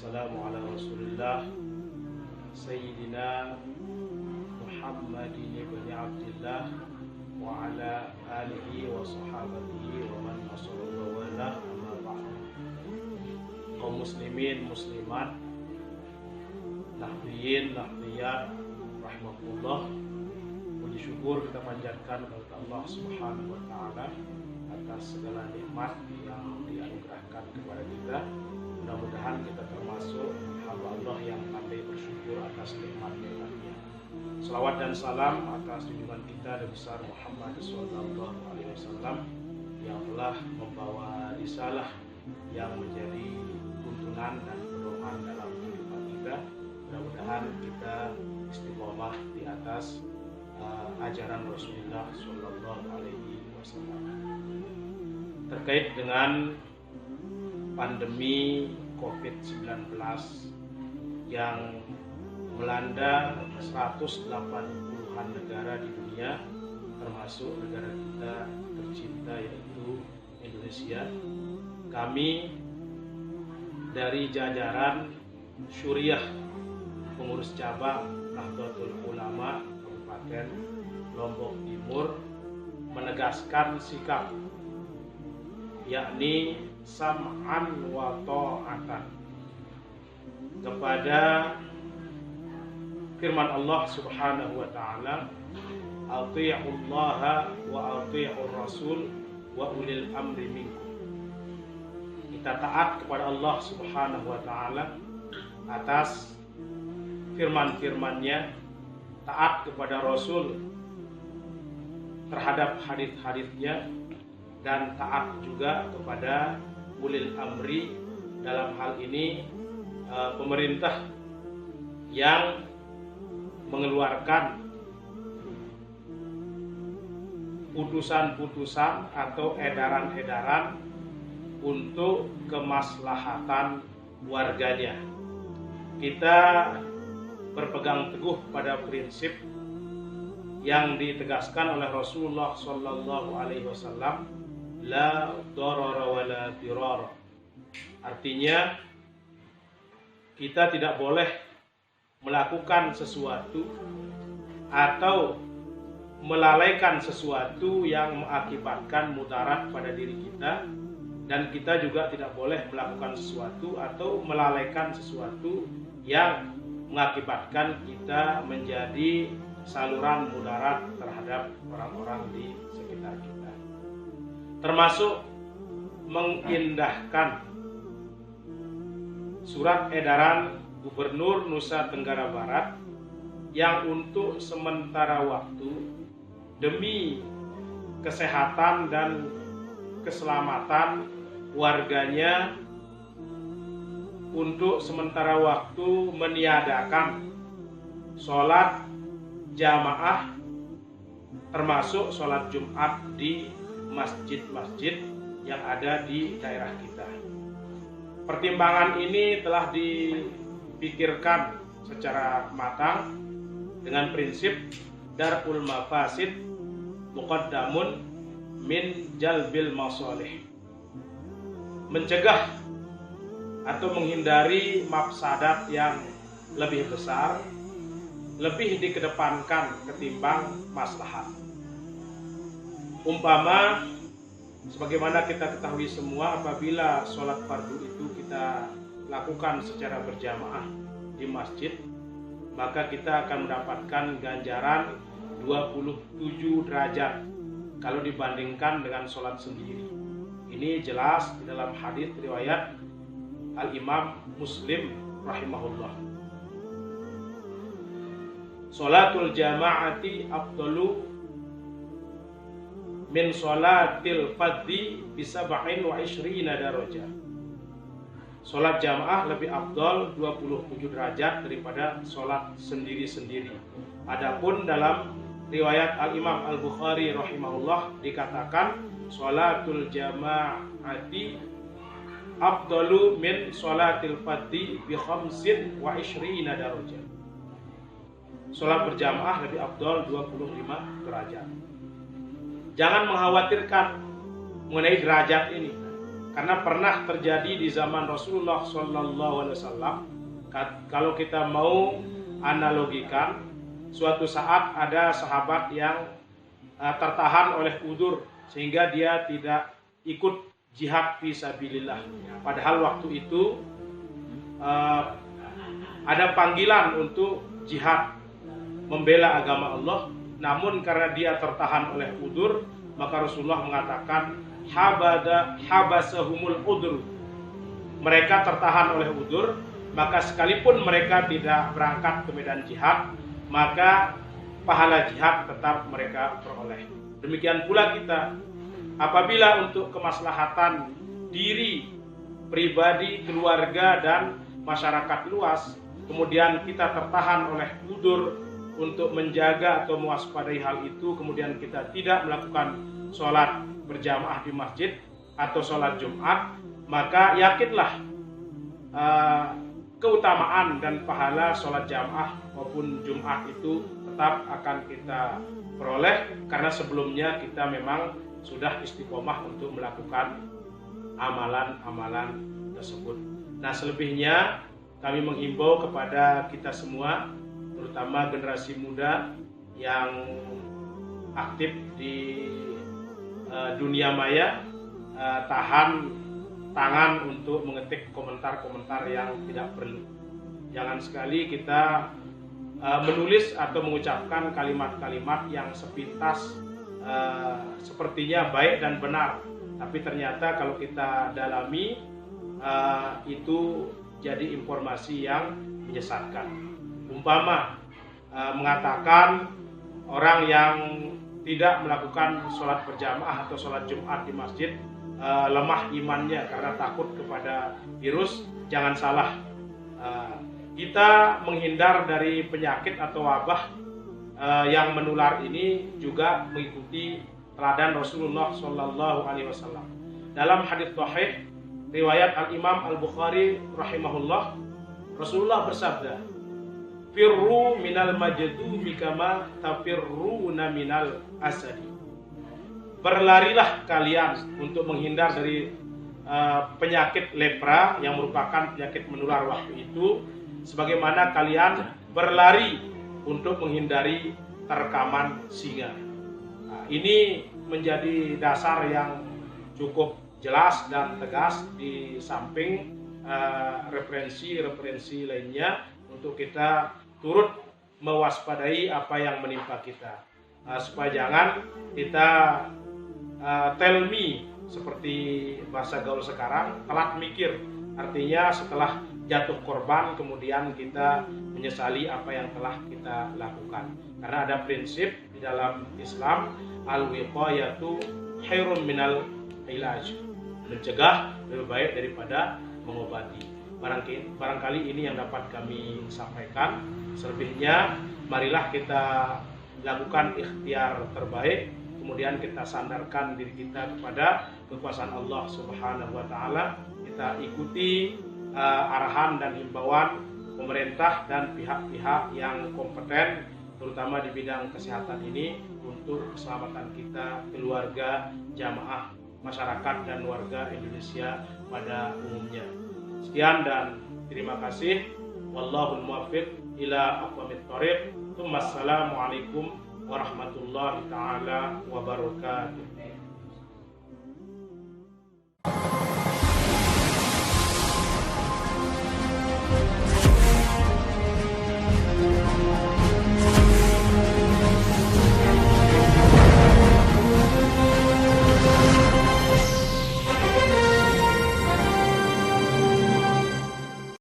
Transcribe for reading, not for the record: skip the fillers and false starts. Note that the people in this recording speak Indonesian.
wassalamu ala Rasulillah Sayyidina Muhammadin ibn Abdillah wa ala alihi wa sahabatihi wa man nasara wa wala, amma ba'd. Kaum muslimin muslimat, nahdiyin nahdiyat rahimakumullah, puji syukur kita panjatkan kepada Allah Subhanahu wa taala atas segala nikmat yang dianugerahkan kepada kita. Mudah-mudahan kita termasuk hamba Allah yang pandai bersyukur atas nikmat-nikmatnya. Selawat dan salam atas junjungan kita Nabi besar Muhammad sallallahu alaihi wasallam yang telah membawa risalah yang menjadi tuntunan dan pedoman dalam kehidupan kita. Mudah-mudahan kita istiqomah di atas ajaran Rasulullah sallallahu alaihi wasallam. Terkait dengan pandemi COVID-19 yang melanda 180-an negara di dunia, termasuk negara kita tercinta yaitu Indonesia, kami dari jajaran Syuriah pengurus cabang Nahdlatul Ulama Kabupaten Lombok Timur menegaskan sikap, yakni sam'an wa ta'atan kepada firman Allah Subhanahu wa taala, ati'ullaha wa ati'ur rasul wa ulil amri minkum. Kita taat kepada Allah Subhanahu wa taala atas firman-firmannya, taat kepada Rasul terhadap hadis-hadisnya, dan taat juga kepada ulil amri, dalam hal ini pemerintah yang mengeluarkan putusan-putusan atau edaran-edaran untuk kemaslahatan warganya. Kita berpegang teguh pada prinsip yang ditegaskan oleh Rasulullah sallallahu alaihi wasallam, la darara wa la dirara. Artinya kita tidak boleh melakukan sesuatu atau melalaikan sesuatu yang mengakibatkan mudarat pada diri kita, dan kita juga tidak boleh melakukan sesuatu atau melalaikan sesuatu yang mengakibatkan kita menjadi saluran mudarat terhadap orang-orang di sekitar kita. Termasuk mengindahkan surat edaran Gubernur Nusa Tenggara Barat yang untuk sementara waktu demi kesehatan dan keselamatan warganya untuk sementara waktu meniadakan sholat jamaah termasuk sholat Jumat di masjid-masjid yang ada di daerah kita. Pertimbangan ini telah dipikirkan secara matang dengan prinsip darul mafasid muqaddamun min jalbil masalih, mencegah atau menghindari mafsadat yang lebih besar lebih dikedepankan ketimbang maslahat. Umpama sebagaimana kita ketahui semua, apabila sholat fardu itu kita lakukan secara berjamaah di masjid, maka kita akan mendapatkan ganjaran 27 derajat kalau dibandingkan dengan sholat sendiri. Ini jelas di dalam hadis riwayat Al-Imam Muslim rahimahullah. Sholatul jama'ati afdalu min sholatil fadhi bisab'in wa ishrina darajah. Sholat jamaah lebih afdal 27 derajat daripada sholat sendiri-sendiri. Adapun dalam riwayat Al-Imam Al-Bukhari rahimahullah dikatakan sholatul jama'ati afdalu min sholatil fadhi bi khamsin wa ishrina darajah. Sholat berjamaah lebih afdal 25 derajat. Jangan mengkhawatirkan mengenai derajat ini. Karena pernah terjadi di zaman Rasulullah SAW. Kalau kita mau analogikan, suatu saat ada sahabat yang tertahan oleh udzur sehingga dia tidak ikut jihad fisabilillah. Padahal waktu itu ada panggilan untuk jihad membela agama Allah, namun karena dia tertahan oleh udzur, maka Rasulullah mengatakan habasahumul udzur. Mereka tertahan oleh udzur, maka sekalipun mereka tidak berangkat ke medan jihad, maka pahala jihad tetap mereka peroleh. Demikian pula kita, apabila untuk kemaslahatan diri, pribadi, keluarga, dan masyarakat luas, kemudian kita tertahan oleh udzur untuk menjaga atau mewaspadai hal itu, kemudian kita tidak melakukan sholat berjamaah di masjid atau sholat Jumat, maka yakinlah keutamaan dan pahala sholat jamaah maupun Jumat itu tetap akan kita peroleh, karena sebelumnya kita memang sudah istiqomah untuk melakukan amalan-amalan tersebut. Nah, selebihnya kami menghimbau kepada kita semua, terutama generasi muda yang aktif di dunia maya, tahan tangan untuk mengetik komentar-komentar yang tidak perlu. Jangan sekali kita menulis atau mengucapkan kalimat-kalimat yang sepintas sepertinya baik dan benar, tapi ternyata kalau kita dalami itu jadi informasi yang menyesatkan. Umpama mengatakan orang yang tidak melakukan sholat berjamaah atau sholat Jumat di masjid lemah imannya karena takut kepada virus. Jangan salah, kita menghindar dari penyakit atau wabah yang menular ini juga mengikuti teladan Rasulullah SAW. Dalam hadits sahih riwayat Al-Imam Al-Bukhari rahimahullah, Rasulullah bersabda, "Firru minal majdumi kama tafirruna minal asadi." Berlarilah kalian untuk menghindar dari penyakit lepra yang merupakan penyakit menular waktu itu, sebagaimana kalian berlari untuk menghindari terkaman singa. Nah, ini menjadi dasar yang cukup jelas dan tegas di samping referensi-referensi lainnya untuk kita turut mewaspadai apa yang menimpa kita, supaya jangan kita tell me seperti bahasa gaul sekarang, telat mikir. Artinya setelah jatuh korban kemudian kita menyesali apa yang telah kita lakukan. Karena ada prinsip di dalam Islam, al-wiqayatu khairun minal ilaj. Mencegah lebih baik daripada mengobati. Barangkali ini yang dapat kami sampaikan. Selebihnya marilah kita lakukan ikhtiar terbaik, kemudian kita sandarkan diri kita kepada kekuasaan Allah Subhanahu wa taala. Kita ikuti arahan dan himbauan pemerintah dan pihak-pihak yang kompeten, terutama di bidang kesehatan ini, untuk keselamatan kita, keluarga, jamaah, masyarakat, dan warga Indonesia pada umumnya. Sekian dan terima kasih. Wallahul muwaffiq ila aqwamit thoriq. Wassalamualaikum warahmatullahi taala wabarakatuh.